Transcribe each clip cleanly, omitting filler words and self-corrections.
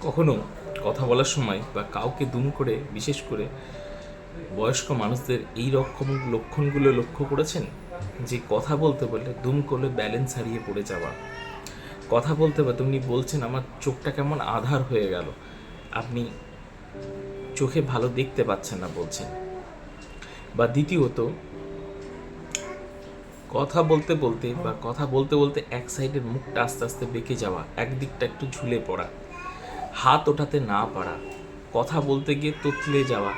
কখনো কথা বলার সময় বা কাউকে দুম করে, বিশেষ করে বয়স্ক মানুষদের এই রকম লক্ষণগুলো লক্ষ্য করেছেন? যে কথা বলতে বললে দুম করলে ব্যালেন্স হারিয়ে পড়ে যাওয়া, কথা বলতে বলতে উনি বলছেন আমার চোখটা কেমন আধার হয়ে গেল, আপনি চোখে ভালো দেখতে পাচ্ছেন না বলছেন। বা দ্বিতীয়ত, কথা বলতে বলতে বা কথা বলতে বলতে এক সাইডের মুখটা আস্তে আস্তে বেঁকে যাওয়া, একদিকটা একটু ঝুলে পড়া, হাত ওঠাতে না পারা, কথা বলতে গিয়ে তোতলে যাওয়া,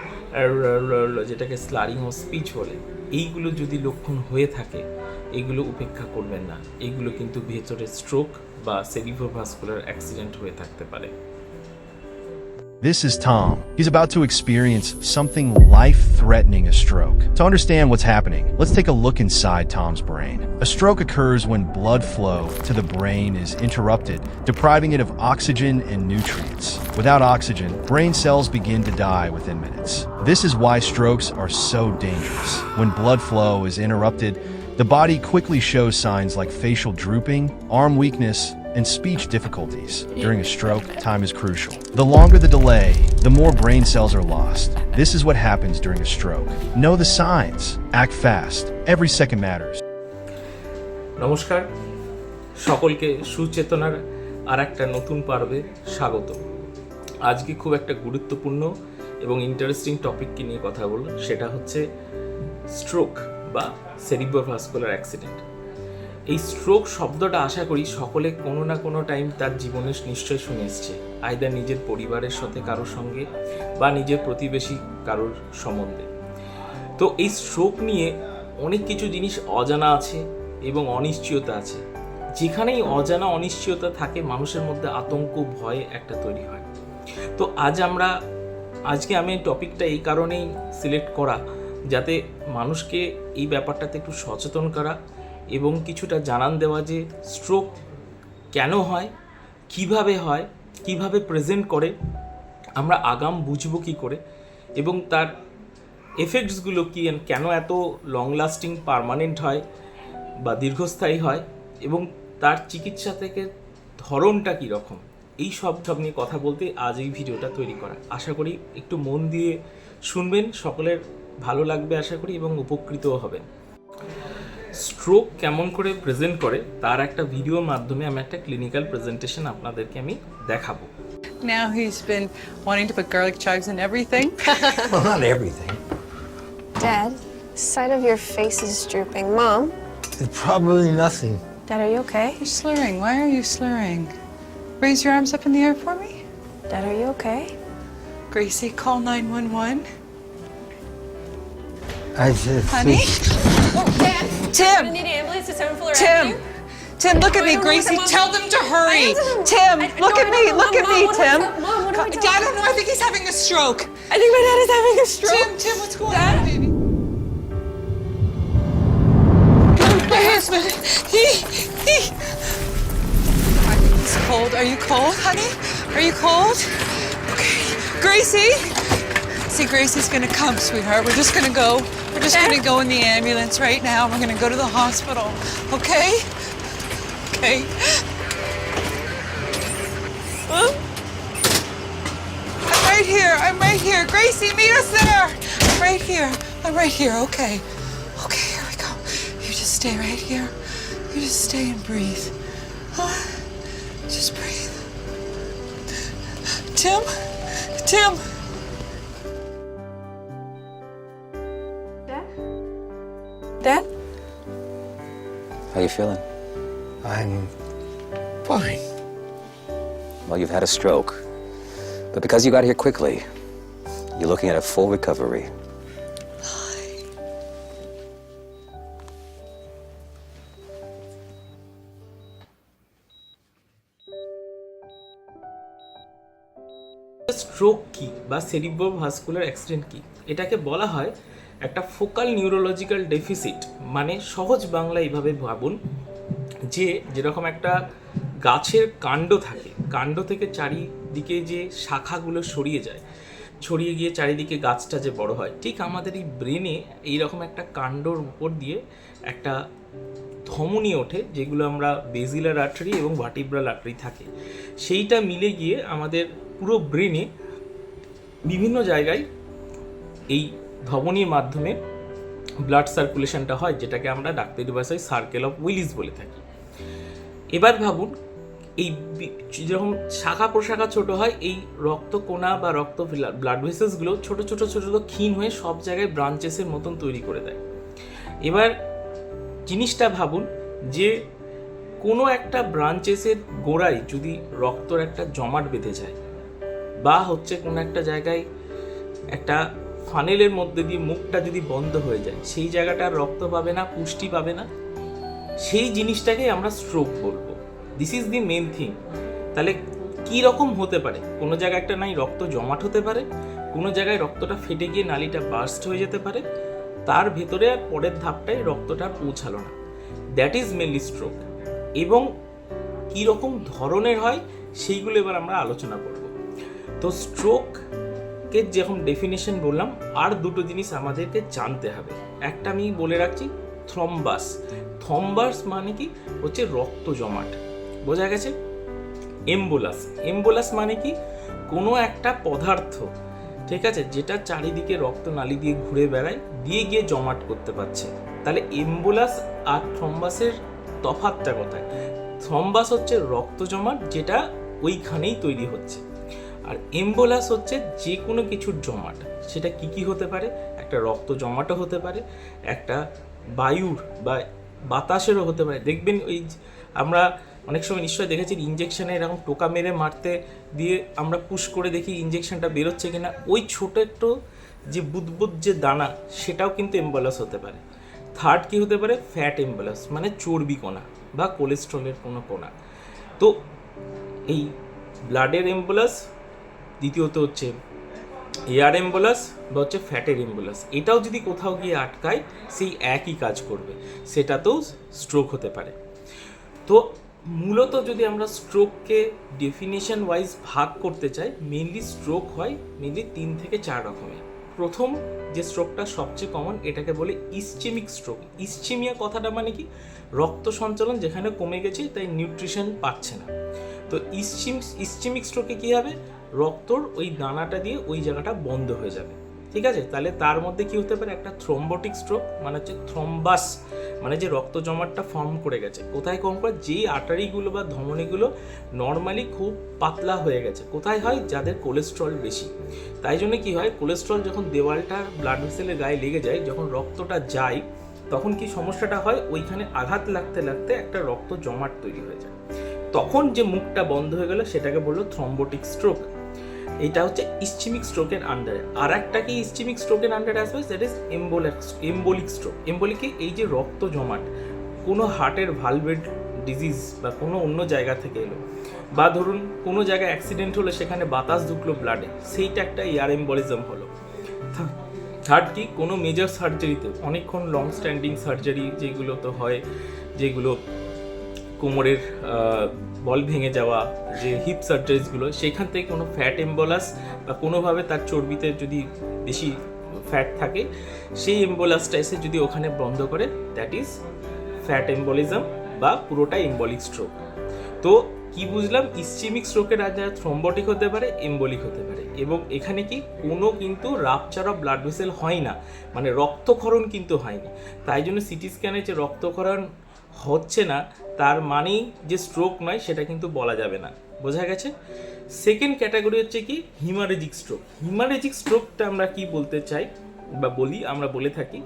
যেটাকে স্লারিং অফ স্পিচ বলে, এইগুলো যদি লক্ষণ হয়ে থাকে, এইগুলো উপেক্ষা করবেন না। এইগুলো কিন্তু ভেতরে স্ট্রোক বা সেরিব্রোভাস্কুলার অ্যাক্সিডেন্ট হয়ে থাকতে পারে। This is Tom. He's about to experience something life-threatening, a stroke. To understand what's happening, let's take a look inside Tom's brain. A stroke occurs when blood flow to the brain is interrupted, depriving it of oxygen and nutrients. Without oxygen, brain cells begin to die within minutes. This is why strokes are so dangerous. When blood flow is interrupted, the body quickly shows signs like facial drooping, arm weakness, and speech difficulties. During a stroke, time is crucial. The longer the delay, the more brain cells are lost. This is what happens during a stroke. Know the signs. Act fast. Every second matters. নমস্কার, সকলকে সুচেতনার আর একটা নতুন পর্বে স্বাগত। আজকে খুব একটা গুরুত্বপূর্ণ এবং ইন্টারেস্টিং টপিককে নিয়ে কথা বলব, সেটা হচ্ছে স্ট্রোক বা সেরিব্রোভাস্কুলার অ্যাক্সিডেন্ট। এই স্ট্রোক শব্দটা আশা করি সকলে কোনো না কোনো টাইম তার জীবনে নিশ্চয়ই শুনে এসছে, আইদার নিজের পরিবারের সাথে কারোর সঙ্গে বা নিজের প্রতিবেশী কারোর সম্বন্ধে। তো এই স্ট্রোক নিয়ে অনেক কিছু জিনিস অজানা আছে এবং অনিশ্চয়তা আছে। যেখানেই অজানা অনিশ্চয়তা থাকে, মানুষের মধ্যে আতঙ্ক, ভয় একটা তৈরি হয়। তো আজকে আমি টপিকটা এই কারণেই সিলেক্ট করা, যাতে মানুষকে এই ব্যাপারটাতে একটু সচেতন করা এবং কিছুটা জানান দেওয়া যে স্ট্রোক কেন হয়, কিভাবে প্রেজেন্ট করে, আমরা আগাম বুঝবো কী করে, এবং তার এফেক্টসগুলো কী, কেন এত লং লাস্টিং পার্মানেন্ট হয় বা দীর্ঘস্থায়ী হয়, এবং তার চিকিৎসা থেকে ধরনটা কীরকম, এই সব নিয়ে কথা বলতে আজ এই ভিডিওটা তৈরি করা। আশা করি একটু মন দিয়ে শুনবেন, সকলের ভালো লাগবে আশা করি এবং উপকৃতও হবেন। স্ট্রোক কেমন করে প্রেজেন্ট করে তার একটা ভিডিওর মাধ্যমে আমি একটা ক্লিনিক্যাল প্রেজেন্টেশন আপনাদেরকে আমি দেখাবো। Now he's been wanting to put garlic chives in everything. Well, not everything. Dad, the side of your face is drooping. Mom? It's probably nothing. Dad, are you okay? You're slurring. Why are you slurring? Raise your arms up in the air for me. Dad, are you okay? Gracie, call 911. I just Honey? Oh, Dad! Tim! I need an ambulance to 7th floor Tim! Avenue. Tim, look at me, I don't know Gracie. what Tell them to hurry. Tim, Look at me. Look at me, Tim. Mom, what do I tell I don't know. I think he's having a stroke. I think my dad is having a stroke. Tim, what's going on, baby? My husband. He. I think he's cold. Are you cold, honey? Are you cold? Okay. Gracie. See, Gracie's gonna come, sweetheart. We're just gonna go. We're just gonna go in the ambulance right now. We're gonna go to the hospital. Okay? Okay. Huh? I'm right here. I'm right here. Gracie, meet us there. I'm right here. I'm right here. Okay. Okay, here we go. You just stay right here. You just stay and breathe. Just breathe. Tim? Tim? Dad? How you feeling? I'm fine. Well, you've had a stroke. But because you got here quickly, you're looking at a full recovery. Stroke কি বা সেরিব্রোভাস্কুলার accident কি? এটাকে বলা হয় একটা focal neurological deficit. মানে সহজ বাংলা এইভাবে ভাবুন, যে যেরকম একটা গাছের কাণ্ড থাকে, কাণ্ড থেকে চারিদিকে যে শাখাগুলো ছড়িয়ে গিয়ে চারিদিকে গাছটা যে বড় হয়, ঠিক আমাদের এই ব্রেনে এইরকম একটা কাণ্ডর উপর দিয়ে একটা ধমনী ওঠে, যেগুলো আমরা বেজিলার আর্টারি এবং ভার্টিব্রাল আর্টারি থাকে, সেইটা মিলে গিয়ে আমাদের পুরো ব্রেনে বিভিন্ন জায়গায় এই ধমনীর মাধ্যমে ব্লাড সার্কুলেশনটা হয়, যেটাকে আমরা ডাক্তারি ভাষায় সার্কেল অফ উইলিস বলে থাকি। এবার ভাবুন, এই যেরকম শাখা প্রশাখা ছোট হয়, এই রক্তকণা বা রক্ত ব্লাড ভেসেলসগুলো ছোট ছোট ছোট ছোট ক্ষীণ হয়ে সব জায়গায় ব্রাঞ্চেসের মতন তৈরি করে দেয়। এবার জিনিসটা ভাবুন যে কোনো একটা ব্রাঞ্চেসের গোড়ায় যদি রক্তর একটা জমাট বেঁধে যায়, বা হচ্ছে কোনো একটা জায়গায় একটা ফানেলের মধ্যে দিয়ে মুখটা যদি বন্ধ হয়ে যায়, সেই জায়গাটা রক্ত পাবে না, পুষ্টি পাবে না, সেই জিনিসটাকে আমরা স্ট্রোক বলবো। This is the main thing. তাহলে কি রকম হতে পারে? কোনো জায়গায় একটা নাই রক্ত জমাট হতে পারে, কোনো জায়গায় রক্তটা ফেটে গিয়ে নালিটা বার্স্ট হয়ে যেতে পারে, তার ভেতরে আর পরের ধাপটায় রক্তটা পৌঁছালো না। That is mainly stroke. এবং কি রকম ধরনের হয় সেইগুলো এবার আমরা আলোচনা করব। তো স্ট্রোকের যেরকম ডেফিনেশন বললাম, আর দুটো জিনিস আমাদেরকে জানতে হবে। একটা আমি বলে রাখছি, থ্রম্বাস। থ্রম্বাস মানে কি হচ্ছে রক্ত জমাট, বোঝা গেছে। এম্বোলাস, এম্বোলাস মানে কি কোনো একটা পদার্থ, ঠিক আছে, যেটা চারিদিকে রক্তনালী দিয়ে ঘুরে বেড়ায়, দিয়ে গিয়ে জমাট করতে পারছে। তাহলে এম্বোলাস আর থ্রম্বাসের তফাৎটা কোথায়? থ্রম্বাস হচ্ছে রক্ত জমাট, যেটা ওইখানেই তৈরি হচ্ছে, আর এম্বোলাস হচ্ছে যে কোনো কিছুর জমাট। সেটা কি কি হতে পারে? একটা রক্ত জমাটও হতে পারে, একটা বায়ুর বা বাতাসেরও হতে পারে। দেখবেন ওই আমরা অনেক সময় নিশ্চয়ই দেখেছি ইঞ্জেকশনে এরকম টোকা মেরে মারতে দিয়ে আমরা পুশ করে দেখি ইঞ্জেকশনটা বেরোচ্ছে কিনা, ওই ছোট একটু যে বুদবুদ যে দানা, সেটাও কিন্তু এম্বোলাস হতে পারে। থার্ড কি হতে পারে? ফ্যাট এম্বোলাস, মানে চর্বি কণা বা কোলেস্ট্রলের কোনো কণা। তো এই ব্লাডের এম্বোলাস, দ্বিতীয়ত হচ্ছে এয়ার এম্বোলাস বা হচ্ছে ফ্যাটের এম্বোলাস। এটাও যদি কোথাও গিয়ে আটকায়, সেই একই কাজ করবে, সেটাতেও স্ট্রোক হতে পারে। তো মূলত যদি আমরা স্ট্রোককে ডেফিনেশন ওয়াইজ ভাগ করতে চাই, মেনলি স্ট্রোক হয় মেনলি 3 থেকে 4 রকমের। প্রথম যে স্ট্রোকটা সবচেয়ে কমন, এটাকে বলে ইসচেমিক স্ট্রোক। ইসচেমিয়া কথাটা মানে কি? রক্ত সঞ্চালন যেখানে কমে গেছে, তাই নিউট্রিশন পাচ্ছে না। তো ইসচেমিক স্ট্রোকে কী হবে? রক্তর ওই দানাটা দিয়ে ওই জায়গাটা বন্ধ হয়ে যাবে, ঠিক আছে। তাহলে তার মধ্যে কি হতে পারে? একটা থ্রম্বোটিক স্ট্রোক, মানে হচ্ছে থ্রম্বাস, মানে যে রক্ত জমাটটা ফর্ম করে গেছে। কোথায় কম করে? যেই আর্টারিগুলো বা ধমনীগুলো নর্মালি খুব পাতলা হয়ে গেছে। কোথায় হয়? যাদের কোলেস্ট্রল বেশি। তাই জন্য কি হয়, কোলেস্ট্রল যখন দেওয়ালটা ব্লাড ভেসেলের গায়ে লেগে যায়, যখন রক্তটা যায়, তখন কি সমস্যাটা হয়? ওইখানে আঘাত লাগতে লাগতে একটা রক্ত জমাট তৈরি হয়ে যায়। তখন যে মুখটা বন্ধ হয়ে গেল, সেটাকে বললো থ্রম্বোটিক স্ট্রোক। এটা হচ্ছে ইসচেমিক স্ট্রোকের আন্ডারে। আর একটা কি ইসচেমিক স্ট্রোকের আন্ডারে আসবে? That is embolic stroke. এম্বোলিকে এই যে রক্ত জমাট কোনো হার্টের ভালভের ডিজিজ বা কোনো অন্য জায়গা থেকে এলো, বা ধরুন কোনো জায়গায় অ্যাক্সিডেন্ট হলো, সেখানে বাতাস ঢুকলো ব্লাডে, সেইটা একটা এয়ার এম্বলিজম হলো। থার্ড কি? কোনো মেজর সার্জারিতে, অনেকক্ষণ লং স্ট্যান্ডিং সার্জারি যেগুলো তো হয়, যেগুলো কোমরের বল ভেঙে যাওয়া, যে হিপ সার্জারিসগুলো, সেখান থেকে কোনো ফ্যাট এম্বোলাস বা কোনোভাবে তার চর্বিতে যদি বেশি ফ্যাট থাকে, সেই এম্বোলাসটা এসে যদি ওখানে বন্ধ করে, দ্যাট ইজ ফ্যাট এম্বোলিজম বা পুরোটাই এম্বলিক স্ট্রোক। তো কি বুঝলাম? ইসচেমিক স্ট্রোকের আজ থ্রম্বোটিক হতে পারে, এম্বলিক হতে পারে, এবং এখানে কি কোনো কিন্তু রাপচার অফ ব্লাড ভেসেল হয় না, মানে রক্তক্ষরণ কিন্তু হয়নি। তাই জন্য সিটি স্ক্যানে যে রক্তক্ষরণ হচ্ছে না, তার মানেই যে স্ট্রোক নয়, সেটা কিন্তু বলা যাবে না। বোঝা গেছে? সেকেন্ড ক্যাটাগরি হচ্ছে কি? হিমারেজিক স্ট্রোক। হিমারেজিক স্ট্রোকটা আমরা কি বলতে চাই বা বলি, আমরা বলে থাকি,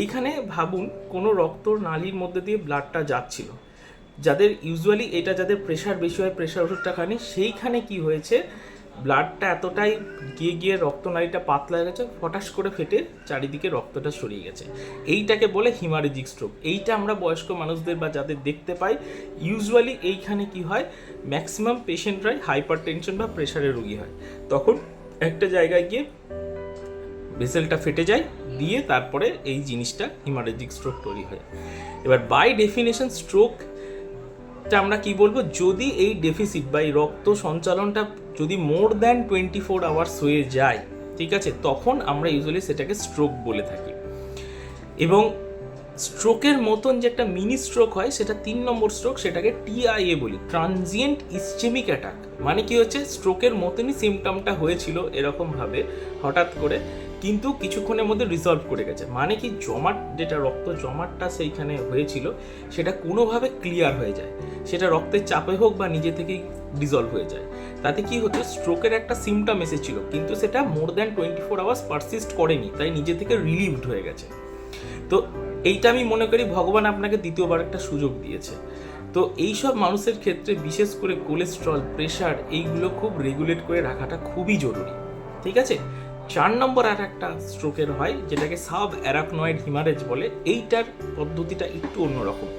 এইখানে ভাবুন কোনো রক্তর নালীর মধ্যে দিয়ে ব্লাডটা যাচ্ছিল, যাদের ইউজুয়ালি এটা যাদের প্রেশার বেশি হয়, প্রেশার ওষুধটা খানি, সেইখানে কি হয়েছে, ব্লাডটা এতটাই গিয়ে গিয়ে রক্তনালীটা পাতলা হয়ে গেছে, ফটাস করে ফেটে চারিদিকে রক্তটা ছড়িয়ে গেছে। এইটাকে বলে হিমারেজিক স্ট্রোক। এইটা আমরা বয়স্ক মানুষদের বা যাদের দেখতে পাই, ইউজুয়ালি এইখানে কি হয়, ম্যাক্সিমাম পেশেন্টরাই হাইপার টেনশন বা প্রেশারের রোগী হয়। তখন একটা জায়গায় গিয়ে ভেসেলটা ফেটে যায়, দিয়ে তারপরে এই জিনিসটা হিমারেজিক স্ট্রোক তৈরি হয়। এবার বাই ডেফিনেশন স্ট্রোক আমরা কি বলবো? যদি এই ডেফিসিট বা এই রক্ত সঞ্চালনটা যদি মোর দ্যান 24 আওয়ার্স হয়ে যায়, ঠিক আছে, তখন আমরা ইউজুয়ালি সেটাকে স্ট্রোক বলে থাকি। এবং স্ট্রোকের মতন যে একটা মিনি স্ট্রোক হয় সেটা 3 নম্বর স্ট্রোক, সেটাকে TIA বলি, ট্রানজিয়েন্ট ইসচেমিক অ্যাটাক। মানে কি হচ্ছে, স্ট্রোকের মতনই সিমটমটা হয়েছিল এরকমভাবে হঠাৎ করে, কিন্তু কিছুক্ষণের মধ্যে রিজলভ করে গেছে। মানে কি, জমাট যেটা রক্ত জমাটটা সেইখানে হয়েছিল সেটা কোনোভাবে ক্লিয়ার হয়ে যায়, সেটা রক্তের চাপে হোক বা নিজে থেকেই ডিজলভ হয়ে যায়। তাতে কি হচ্ছে, স্ট্রোকের একটা সিমটম এসেছিল কিন্তু সেটা মোর দ্যান 24 আওয়ার্স পারসিস্ট করেনি, তাই নিজে থেকে রিলিভড হয়ে গেছে। তো এইটা আমি মনে করি ভগবান আপনাকে দ্বিতীয়বার একটা সুযোগ দিয়েছে। তো এইসব মানুষের ক্ষেত্রে বিশেষ করে কোলেস্ট্রল, প্রেশার, এইগুলো খুব রেগুলেট করে রাখাটা খুবই জরুরি। ঠিক আছে। 4 নম্বর আর একটা স্ট্রোকের হয় যেটাকে সাব অ্যারাকনয়েড হিমারেজ বলে। এইটার পদ্ধতিটা একটু অন্যরকম।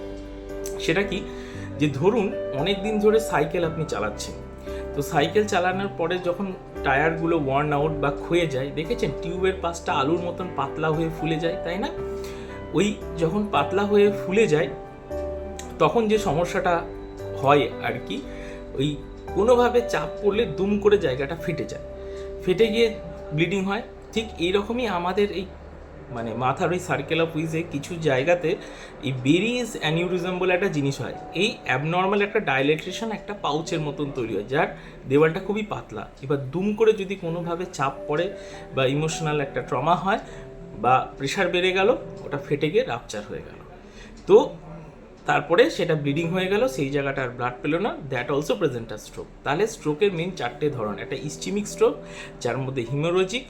সেটা কি, যে ধরুন অনেক দিন ধরে সাইকেল আপনি চালাচ্ছেন, তো সাইকেল চালানোর পরে যখন টায়ারগুলো ওয়ার্ন আউট বা ক্ষয়ে যায়, দেখেছেন টিউবের পাশটা আলুর মতন পাতলা হয়ে ফুলে যায়, তাই না? ওই যখন পাতলা হয়ে ফুলে যায় তখন যে সমস্যাটা হয় আর কি, ওই কোনোভাবে চাপ পড়লে দুম করে জায়গাটা ফেটে যায়, ফেটে গিয়ে ব্লিডিং হয়। ঠিক এইরকমই আমাদের এই মানে মাথার ওই সার্কেল অফ উইজে কিছু জায়গাতে এই বেরিজ অ্যানিউরিজম বলে একটা জিনিস হয়। এই অ্যাবনর্মাল একটা ডাইলেট্রেশন একটা পাউচের মতন তৈরি হয়, যার দেওয়ালটা খুবই পাতলা। এবার দুম করে যদি কোনোভাবে চাপ পড়ে বা ইমোশনাল একটা ট্রমা হয় বা প্রেশার বেড়ে গেল, ওটা ফেটে গিয়ে রাপচার হয়ে গেল, তো তারপরে সেটা ব্লিডিং হয়ে গেল, সেই জায়গাটা আর ব্লাড পেল না, that also present a stroke. তাহলে স্ট্রোকের মেন 4টে ধরন, একটা ইসচেমিক স্ট্রোক যার মধ্যে হিমোরেজিক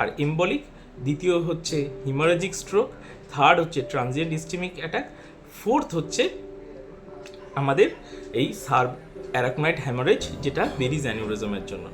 আর এম্বলিক, দ্বিতীয় হচ্ছে হিমোরেজিক স্ট্রোক, থার্ড হচ্ছে ট্রানজিয়েন্ট ইসচেমিক অ্যাটাক, ফোর্থ হচ্ছে আমাদের এই সাব অ্যারাকনয়েড হ্যামারেজ, যেটা বেরিজ অ্যানিউরিজমের জন্য।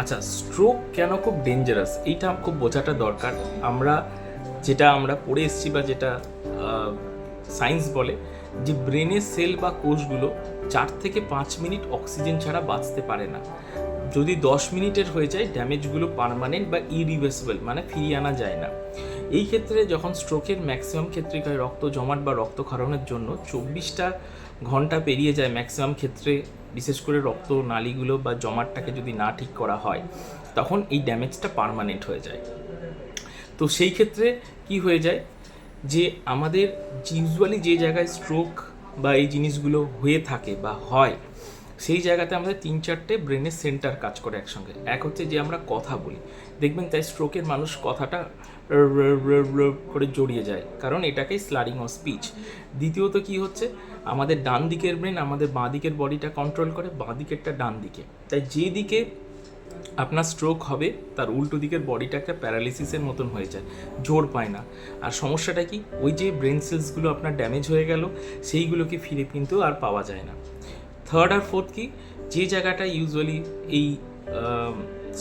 আচ্ছা, স্ট্রোক কেন খুব ডেঞ্জারাস এইটা খুব বোঝাটা দরকার। আমরা পড়ে এসেছি বা যেটা সায়েন্স বলে যে ব্রেনের সেল বা কোষগুলো 4 থেকে 5 মিনিট অক্সিজেন ছাড়া বাঁচতে পারে না। যদি 10 মিনিটের হয়ে যায় ড্যামেজগুলো পার্মানেন্ট বা ইরিভার্সিবল, মানে ফিরিয়ে আনা যায় না। এই ক্ষেত্রে যখন স্ট্রোকের ম্যাক্সিমাম ক্ষেত্রে হয় রক্ত জমাট বা রক্তক্ষরণের জন্য 24টা ঘন্টা পেরিয়ে যায় ম্যাক্সিমাম ক্ষেত্রে, বিশেষ করে রক্ত নালীগুলো বা জমাটটাকে যদি না ঠিক করা হয় তখন এই ড্যামেজটা পার্মানেন্ট হয়ে যায়। তো সেই ক্ষেত্রে কি হয়ে যায় যে আমাদের ইউজুয়ালি যে জায়গায় স্ট্রোক বা এই জিনিসগুলো হয়ে থাকে বা হয় সেই জায়গাতে আমাদের 3-4টে ব্রেনের সেন্টার কাজ করে একসঙ্গে। এক হচ্ছে যে আমরা কথা বলি, দেখবেন তাই স্ট্রোকের মানুষ কথাটা করে জড়িয়ে যায়, কারণ এটাকে স্লারিং অফ স্পিচ। দ্বিতীয়ত কি হচ্ছে, আমাদের ডান দিকের ব্রেন আমাদের বাঁ দিকের বডিটা কন্ট্রোল করে, বাঁ দিকেরটা ডান দিকে। তাই যে দিকে আপনার স্ট্রোক হবে তার উল্টো দিকের বডিটা একটা প্যারালিসিসের মতন হয়ে যায়, জোর পায় না। আর সমস্যাটা কি, ওই যে ব্রেন সেলসগুলো আপনার ড্যামেজ হয়ে গেল সেইগুলোকে ফিরে কিন্তু আর পাওয়া যায় না। থার্ড আর ফোর্থ কি, যে জায়গাটা ইউজুয়ালি এই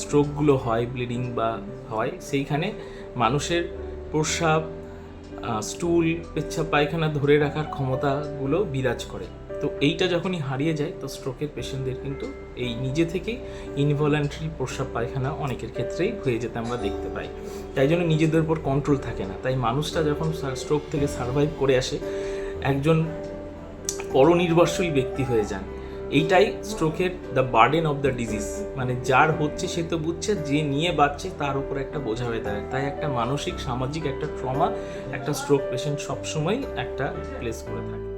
স্ট্রোকগুলো হয়, ব্লিডিং বা হয়, সেইখানে মানুষের প্রস্রাব, স্টুল, পেচ্ছাপ, পায়খানা ধরে রাখার ক্ষমতাগুলো বিরাজ করে। তো এইটা যখনই হারিয়ে যায় তো স্ট্রোকের পেশেন্টদের কিন্তু এই নিজে থেকেই ইনভলান্টারি প্রস্রাব পায়খানা অনেকের ক্ষেত্রেই হয়ে যেতে আমরা দেখতে পাই। তাই জন্য নিজেদের উপর কন্ট্রোল থাকে না। তাই মানুষটা যখন স্ট্রোক থেকে সার্ভাইভ করে আসে একজন পরনির্ভরশীল ব্যক্তি হয়ে যান। এইটাই স্ট্রোকের the burden of the disease, মানে যার হচ্ছে সে তো বুঝছে, যে নিয়ে বাঁচছে তার উপর একটা বোঝা হয়ে দাঁড়ায়। তাই একটা মানসিক সামাজিক একটা ট্রমা একটা স্ট্রোক পেশেন্ট সবসময় একটা প্লেস করে থাকে।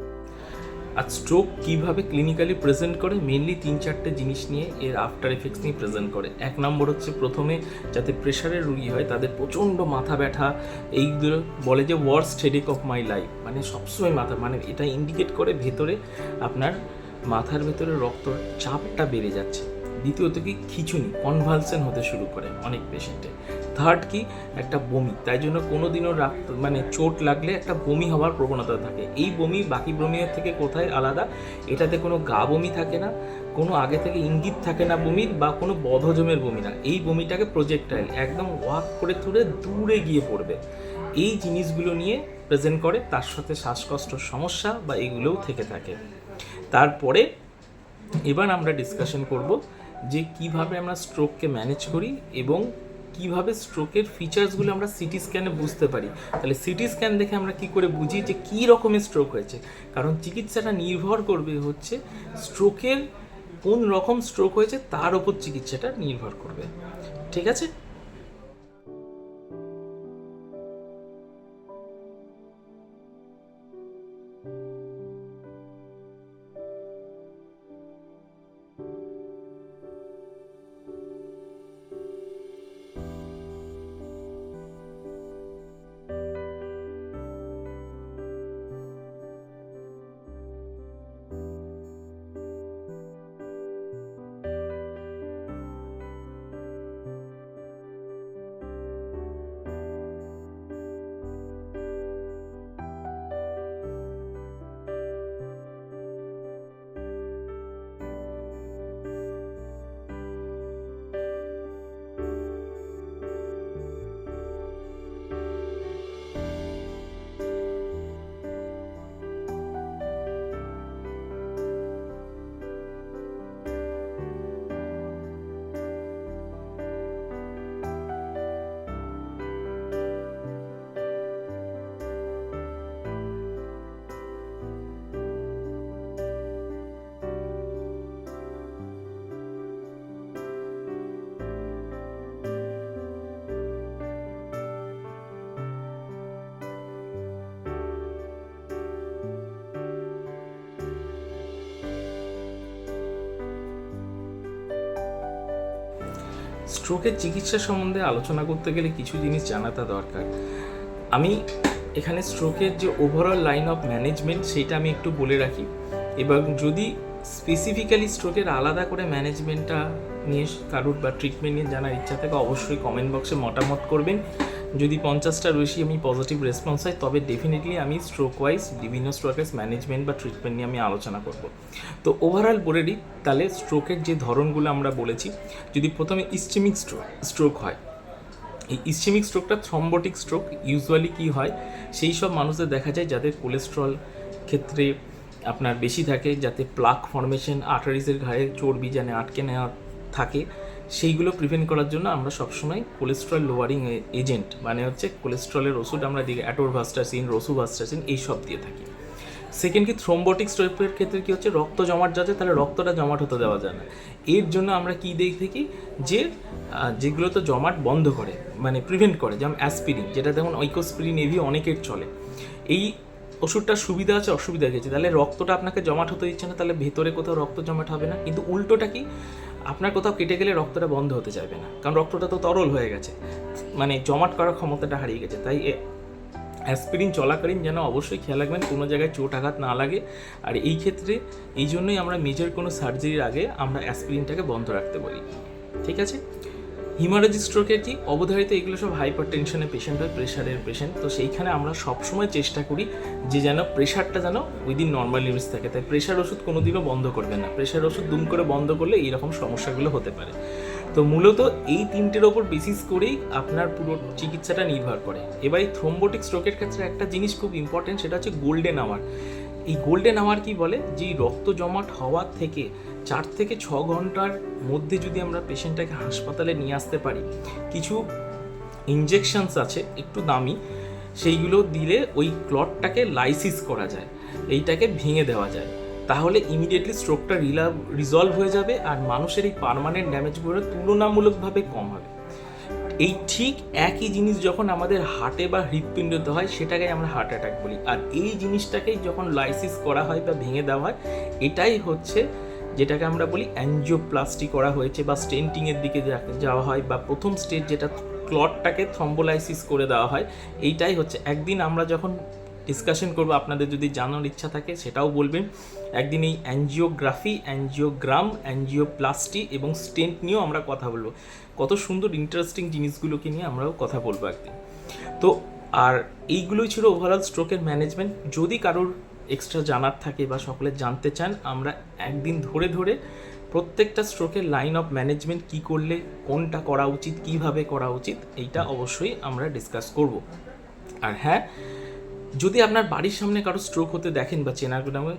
আর স্ট্রোক কীভাবে ক্লিনিক্যালি প্রেজেন্ট করে, মেনলি 3-4টে জিনিস নিয়ে এর আফটার এফেক্টস নিয়ে প্রেজেন্ট করে। 1 নম্বর হচ্ছে প্রথমে যাতে প্রেশারের রুগী হয় তাদের প্রচণ্ড মাথা ব্যথা, এইগুলো বলে যে worst headache of my life, মানে সবসময় মাথা, মানে এটা ইন্ডিকেট করে ভেতরে আপনার মাথার ভেতরে রক্ত চাপটা বেড়ে যাচ্ছে। দ্বিতীয়ত কি খিঁচুনি, কনভালসেন হতে শুরু করে অনেক পেশেন্টে। থার্ড কি একটা বমি, তাই জন্য কোনো দিনও মানে চোট লাগলে একটা বমি হওয়ার প্রবণতা থাকে। এই বমি বাকি বমির থেকে কোথায় আলাদা, এটাতে কোনো গা বমি থাকে না, কোনো আগে থেকে ইঙ্গিত থাকে না বমির, বা কোনো বদহজমের বমি না। এই বমিটাকে প্রজেক্টাইল একদম ওয়াক করে তুলে দূরে গিয়ে পড়বে। এই জিনিসগুলো নিয়ে প্রেজেন্ট করে, তার সাথে শ্বাসকষ্টর সমস্যা বা এগুলোও থেকে থাকে। তারপরে এবার আমরা ডিসকাশন করব যে কিভাবে আমরা স্ট্রোককে ম্যানেজ করি এবং কিভাবে স্ট্রোকের ফিচার্সগুলো আমরা সিটি স্ক্যানে বুঝতে পারি। তাহলে সিটি স্ক্যান দেখে আমরা কি করে বুঝি যে কী রকমের স্ট্রোক হয়েছে, কারণ চিকিৎসাটা নির্ভর করবে হচ্ছে স্ট্রোকের কোন রকম স্ট্রোক হয়েছে তার ওপর চিকিৎসাটা নির্ভর করবে। ঠিক আছে? স্ট্রোকের চিকিৎসা সম্বন্ধে আলোচনা করতে গেলে কিছু জিনিস জানাটা দরকার। আমি এখানে স্ট্রোকের যে ওভারঅল লাইন অফ ম্যানেজমেন্ট সেটা আমি একটু বলে রাখি, এবং যদি স্পেসিফিক্যালি স্ট্রোকের আলাদা করে ম্যানেজমেন্টটা নিয়ে কারুর বা ট্রিটমেন্ট নিয়ে জানার ইচ্ছা থাকে অবশ্যই কমেন্ট বক্সে মতামত করবেন। যদি 50টার বেশি আমি পজিটিভ রেসপন্স হয় তবে ডেফিনেটলি আমি স্ট্রোক ওয়াইজ বিভিন্ন স্ট্রোকের ম্যানেজমেন্ট বা ট্রিটমেন্ট নিয়ে আমি আলোচনা করব। তো ওভারঅল বলে দিই তাহলে স্ট্রোকের যে ধরনগুলো আমরা বলেছি, যদি প্রথমে ইসচেমিক স্ট্রোক হয়, এই ইসচেমিক স্ট্রোকটা থ্রম্বোটিক স্ট্রোক। ইউজুয়ালি কী হয়, সেই সব মানুষদের দেখা যায় যাদের কোলেস্ট্রল ক্ষেত্রে আপনার বেশি থাকে, যাতে প্লাক ফর্মেশন, আর্টারিজের ঘায়ে চর্বি যেন আটকে নেওয়া থাকে, সেইগুলো প্রিভেন্ট করার জন্য আমরা সবসময় কোলেস্ট্রল লোয়ারিং এজেন্ট মানে হচ্ছে কোলেস্ট্রলের ওষুধ আমরা দিকে অ্যাটোরভাস্টাসিন, রসুভাস্টাসিন এইসব দিয়ে থাকি। সেকেন্ড কি থ্রম্বোটিক স্ট্রোকের ক্ষেত্রে কী হচ্ছে, রক্ত জমাট যাচ্ছে, তাহলে রক্তটা জমাট হতে দেওয়া যায় না। এর জন্য আমরা কী দিয়ে থাকি, যে যেগুলো তো জমাট বন্ধ করে মানে প্রিভেন্ট করে, যেমন অ্যাসপিরিন, যেটা দেখুন ইকোস্পিরিন এভি অনেকের চলে। এই ওষুধটার সুবিধা আছে অসুবিধা গেছে, তাহলে রক্তটা আপনাকে জমাট হতে দিচ্ছে না, তাহলে ভেতরে কোথাও রক্ত জমাট হবে না। কিন্তু উল্টোটা কি, আপনার কোথাও কেটে গেলে রক্তটা বন্ধ হতে চাইবে না, কারণ রক্তটা তো তরল হয়ে গেছে, মানে জমাট করার ক্ষমতাটা হারিয়ে গেছে। তাই অ্যাসপিরিন চলাকালীন যেন অবশ্যই খেয়াল রাখবেন কোনো জায়গায় চোট আঘাত না লাগে। আর এই ক্ষেত্রে এই জন্যই আমরা মেজর কোনো সার্জারির আগে আমরা অ্যাসপিরিনটাকে বন্ধ রাখতে বলি। ঠিক আছে? হিমোরেজিক স্ট্রোকের কি অবধারিত, এগুলো সব হাইপার টেনশনের পেশেন্ট হয়, প্রেশারের পেশেন্ট। তো সেইখানে আমরা সবসময় চেষ্টা করি যে যেন প্রেশারটা যেন উইদিন নর্মাল লিমিটস থাকে। তাই প্রেশার ওষুধ কোনোদিনও বন্ধ করবেন না, প্রেশার ওষুধ দুম করে বন্ধ করলে এইরকম সমস্যাগুলো হতে পারে। তো মূলত এই তিনটের ওপর বেসিস করেই আপনার পুরো চিকিৎসাটা নির্ভর করে। এবার এই থ্রম্বোটিক স্ট্রোকের ক্ষেত্রে একটা জিনিস খুব ইম্পর্টেন্ট, সেটা হচ্ছে গোল্ডেন আওয়ার। এই গোল্ডেন আওয়ার কি বলে, যে রক্ত জমাট হওয়ার থেকে 4 থেকে 6 ঘন্টার মধ্যে যদি আমরা পেশেন্টটাকে হাসপাতালে নিয়ে আসতে পারি, কিছু ইনজেকশনস আছে একটু দামি, সেইগুলো দিলে ওই ক্লটটাকে লাইসিস করা যায়, এইটাকে ভেঙে দেওয়া যায়, তাহলে ইমিডিয়েটলি স্ট্রোকটা রিজলভ হয়ে যাবে আর মানুষের এই পার্মানেন্ট ড্যামেজগুলো তুলনামূলকভাবে কম হবে। এই ঠিক একই জিনিস যখন আমাদের হার্টে বা হৃৎপিণ্ডতে হয় সেটাকে আমরা হার্ট অ্যাটাক বলি। আর এই জিনিসটাকেই যখন লাইসিস করা হয় বা ভেঙে দেওয়া হয়, এটাই হচ্ছে যেটাকে আমরা বলি অ্যাঞ্জিওপ্লাস্টি করা হয়েছে বা স্টেন্টিংয়ের দিকে যাওয়া হয়, বা প্রথম স্টেজ যেটা ক্লটটাকে থ্রম্বোলাইসিস করে দেওয়া হয়, এইটাই হচ্ছে। একদিন আমরা যখন ডিসকাশন করবো, আপনাদের যদি জানার ইচ্ছা থাকে সেটাও বলবেন। একদিন এই অ্যাঞ্জিওগ্রাফি, অ্যাঞ্জিওগ্রাম, অ্যাঞ্জিওপ্লাস্টি এবং স্টেন্ট নিয়েও আমরা কথা বলবো। কত সুন্দর ইন্টারেস্টিং জিনিসগুলোকে নিয়ে আমরাও কথা বলবো একদিন। তো আর এইগুলোই ছিল ওভারঅল স্ট্রোকের ম্যানেজমেন্ট। যদি কারোর এক্সট্রা জানার থাকে বা সকলে জানতে চান, আমরা একদিন ধরে ধরে প্রত্যেকটা স্ট্রোকের লাইন অফ ম্যানেজমেন্ট কী করলে কোনটা করা উচিত, কিভাবে করা উচিত, এইটা অবশ্যই আমরা ডিসকাস করব। আর হ্যাঁ, যদি আপনার বাড়ির সামনে কারো স্ট্রোক হতে দেখেন বা চেনার নামে,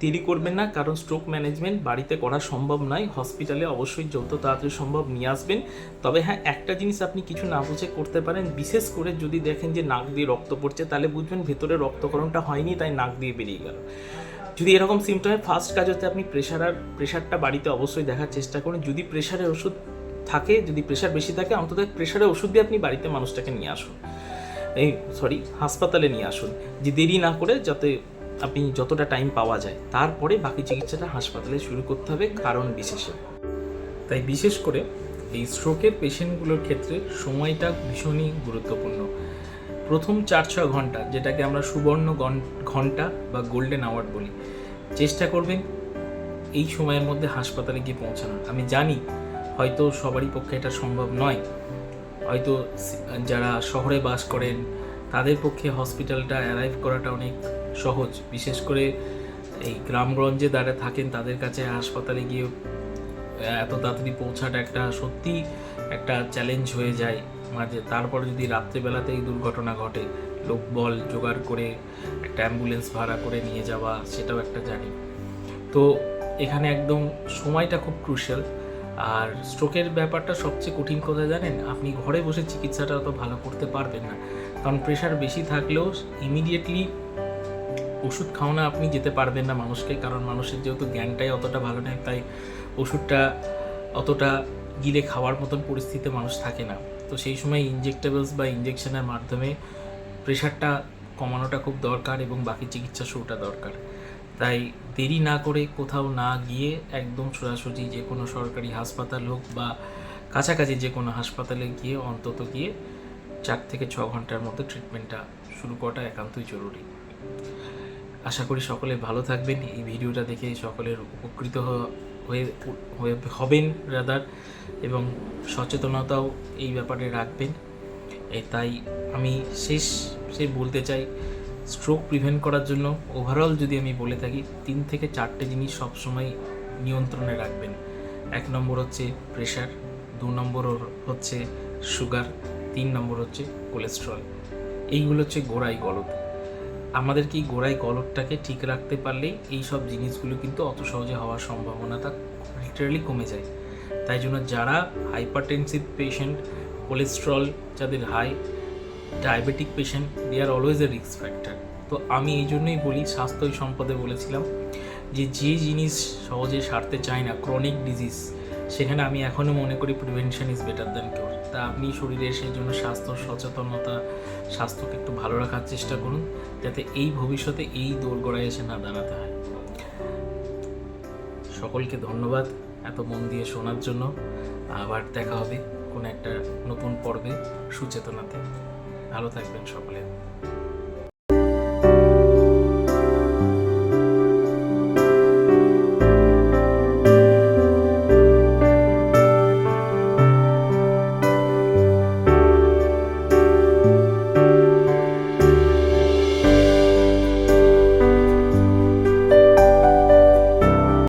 দেরি করবেন না, কারণ স্ট্রোক ম্যানেজমেন্ট বাড়িতে করা সম্ভব নয়। হসপিটালে অবশ্যই যত তাড়াতাড়ি সম্ভব নিয়ে আসবেন। তবে হ্যাঁ, একটা জিনিস আপনি কিছু না বুঝে করতে পারেন, বিশেষ করে যদি দেখেন যে নাক দিয়ে রক্ত পড়ছে, তাহলে বুঝবেন ভেতরে রক্তকরণটা হয়নি, তাই নাক দিয়ে বেরিয়ে গেল। যদি এরকম সিমটমে ফার্স্ট কাজ হচ্ছে আপনি প্রেশারটা বাড়িতে অবশ্যই দেখার চেষ্টা করুন। যদি প্রেশারের ওষুধ থাকে, যদি প্রেশার বেশি থাকে, অন্তত প্রেশারের ওষুধ দিয়ে আপনি বাড়িতে মানুষটাকে নিয়ে আসুন, হাসপাতালে নিয়ে আসুন, যে দেরি না করে, যাতে আপনি যতটা টাইম পাওয়া যায়, তারপরে বাকি চিকিৎসাটা হাসপাতালে শুরু করতে হবে কারণ বিশেষে। তাই বিশেষ করে এই স্ট্রোকের পেশেন্টগুলোর ক্ষেত্রে সময়টা ভীষণই গুরুত্বপূর্ণ। প্রথম 4-6 ঘন্টা, যেটাকে আমরা সুবর্ণ ঘন্টা বা গোল্ডেন আওয়ার বলি, চেষ্টা করবেন এই সময়ের মধ্যে হাসপাতালে গিয়ে পৌঁছানোর। আমি জানি হয়তো সবারই পক্ষে এটা সম্ভব নয়, হয়তো যারা শহরে বাস করেন তাদের পক্ষে হসপিটালটা অ্যারাইভ করাটা অনেক সহজ, বিশেষ করে এই গ্রামগঞ্জে যারা থাকেন তাদের কাছে হাসপাতালে গিয়ে এত তাড়াতাড়ি পৌঁছাটা একটা সত্যি একটা চ্যালেঞ্জ হয়ে যায় মাঝে। তারপরে যদি রাত্রেবেলাতে এই দুর্ঘটনা ঘটে, লোকবল জোগাড় করে একটা অ্যাম্বুলেন্স ভাড়া করে নিয়ে যাওয়া, সেটাও একটা জানি। তো এখানে একদম সময়টা খুব ক্রুশিয়াল। আর স্ট্রোকের ব্যাপারটা সবচেয়ে কঠিন কথা জানেন, আপনি ঘরে বসে চিকিৎসাটা অত ভালো করতে পারবেন না, কারণ প্রেশার বেশি থাকলেও ইমিডিয়েটলি ওষুধ খাওয়ানো আপনি যেতে পারবেন না মানুষকে, কারণ মানুষের যেহেতু জ্ঞানটাই অতটা ভালো নয়, তাই ওষুধটা অতটা গিলে খাওয়ার মতন পরিস্থিতিতে মানুষ থাকে না। তো সেই সময় ইনজেক্টেবলস বা ইনজেকশনের মাধ্যমে প্রেশারটা কমানোটা খুব দরকার এবং বাকি চিকিৎসা শুরুটা দরকার। তাই দেরি না করে, কোথাও না গিয়ে, একদম সোজাসুজি যে কোনো সরকারি হাসপাতাল হোক বা কাছাকাছি যে কোনো হাসপাতালে গিয়ে অন্তত গিয়ে 4 থেকে 6 ঘন্টার মধ্যে ট্রিটমেন্টটা শুরু করাটা একান্তই জরুরি। আশা করি সকলে ভালো থাকবেন, এই ভিডিওটা দেখে সকলের উপকৃত হবেন রাদার, এবং সচেতনতাও এই ব্যাপারে রাখবেন। তাই আমি শেষে বলতে চাই, স্ট্রোক প্রিভেন্ট করার জন্য ওভারঅল যদি আমি বলে থাকি, 3 থেকে 4টে জিনিস সবসময় নিয়ন্ত্রণে রাখবেন। 1 নম্বর হচ্ছে প্রেশার, 2 নম্বর হচ্ছে সুগার, 3 নম্বর হচ্ছে কোলেস্ট্রল। এইগুলো হচ্ছে গোড়াই গলদ। আমাদেরকে এই গোড়াই গলদটাকে ঠিক রাখতে পারলেই এই সব জিনিসগুলো কিন্তু অত সহজে হওয়ার সম্ভাবনাটা লিটারালি কমে যায়। তাই জন্য যারা হাইপারটেনসিভ পেশেন্ট, কোলেস্ট্রল যাদের high, diabetic patient, they are always a risk factor. তো আমি এই জন্যই বলি, স্বাস্থ্যই সম্পদে বলেছিলাম, যে জিনিস সহজে সারতে চায় না, ক্রনিক ডিজিজ, সেখানে আমি এখনও মনে করি prevention is better than cure. তা আপনি শরীরে সেই জন্য স্বাস্থ্য সচেতনতা, স্বাস্থ্যকে একটু ভালো রাখার চেষ্টা করুন, যাতে এই ভবিষ্যতে এই দোরগোড়ায় এসে না দাঁড়াতে হয়। সকলকে ধন্যবাদ এত মন দিয়ে শোনার জন্য। আবার দেখা হবে কোনো একটা নতুন পর্বে সুচেতনাতে। ভালো থাকবেন সকলে।